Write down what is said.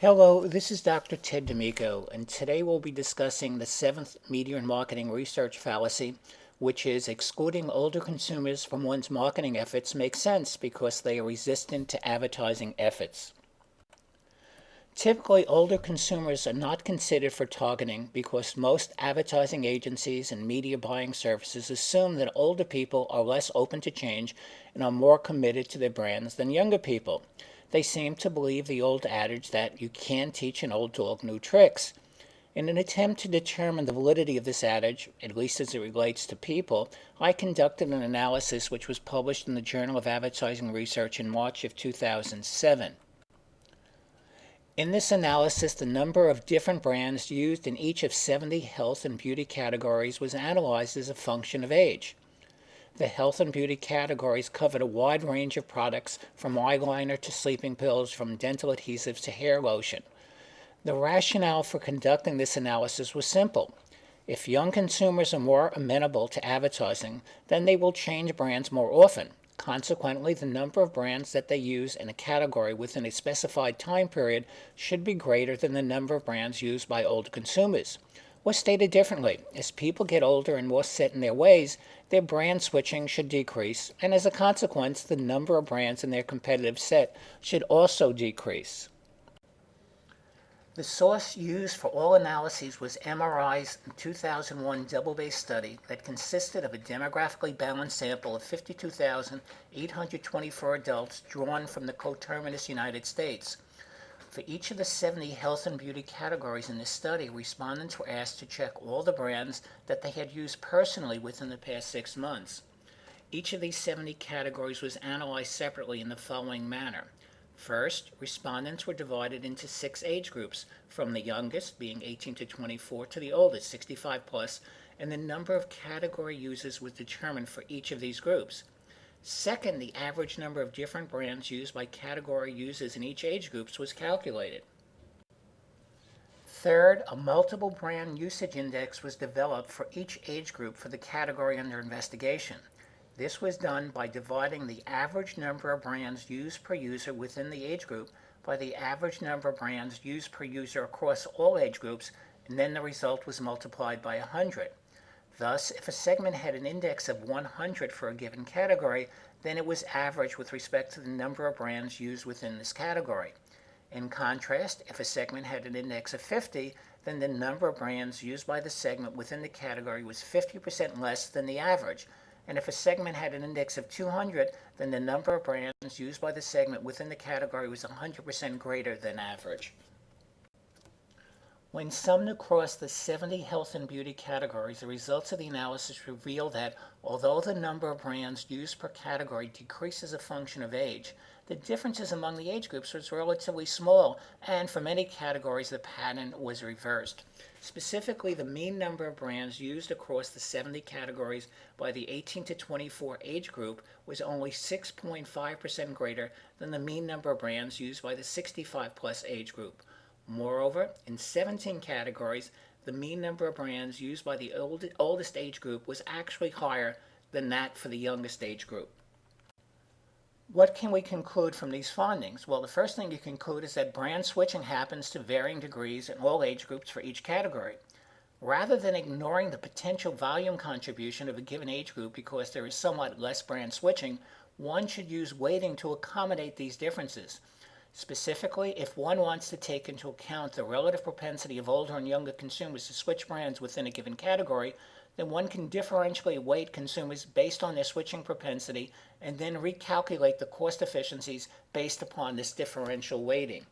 Hello, this is Dr. Ted D'Amico, and today we'll be discussing the seventh media and marketing research fallacy, which is excluding older consumers from one's marketing efforts makes sense because they are resistant to advertising efforts. Typically, older consumers are not considered for targeting because most advertising agencies and media buying services assume that older people are less open to change and are more committed to their brands than younger people. They seem to believe the old adage that you can't teach an old dog new tricks. In an attempt to determine the validity of this adage, at least as it relates to people, I conducted an analysis which was published in the Journal of Advertising Research in March of 2007. In this analysis, the number of different brands used in each of 70 health and beauty categories was analyzed as a function of age. The health and beauty categories covered a wide range of products, from eyeliner to sleeping pills, from dental adhesives to hair lotion. The rationale for conducting this analysis was simple. If young consumers are more amenable to advertising, then they will change brands more often. Consequently, the number of brands that they use in a category within a specified time period should be greater than the number of brands used by older consumers. Or stated differently, as people get older and more set in their ways, their brand switching should decrease, and as a consequence, the number of brands in their competitive set should also decrease. The source used for all analyses was MRI's 2001 double-based study that consisted of a demographically balanced sample of 52,824 adults drawn from the coterminous United States. For each of the 70 health and beauty categories in this study, respondents were asked to check all the brands that they had used personally within the past 6 months. Each of these 70 categories was analyzed separately in the following manner. First, respondents were divided into 6 age groups, from the youngest, being 18 to 24, to the oldest, 65 plus, and the number of category users was determined for each of these groups. Second, the average number of different brands used by category users in each age group was calculated. Third, a multiple brand usage index was developed for each age group for the category under investigation. This was done by dividing the average number of brands used per user within the age group by the average number of brands used per user across all age groups, and then the result was multiplied by 100. Thus, if a segment had an index of 100 for a given category, then it was average with respect to the number of brands used within this category. In contrast, if a segment had an index of 50, then the number of brands used by the segment within the category was 50% less than the average. And if a segment had an index of 200, then the number of brands used by the segment within the category was 100% greater than average. When summed across the 70 health and beauty categories, the results of the analysis reveal that although the number of brands used per category decreased as a function of age, the differences among the age groups was relatively small, and for many categories the pattern was reversed. Specifically, the mean number of brands used across the 70 categories by the 18 to 24 age group was only 6.5% greater than the mean number of brands used by the 65 plus age group. Moreover, in 17 categories, the mean number of brands used by the oldest age group was actually higher than that for the youngest age group. What can we conclude from these findings? Well, the first thing you conclude is that brand switching happens to varying degrees in all age groups for each category. Rather than ignoring the potential volume contribution of a given age group because there is somewhat less brand switching, one should use weighting to accommodate these differences. Specifically, if one wants to take into account the relative propensity of older and younger consumers to switch brands within a given category, then one can differentially weight consumers based on their switching propensity and then recalculate the cost efficiencies based upon this differential weighting.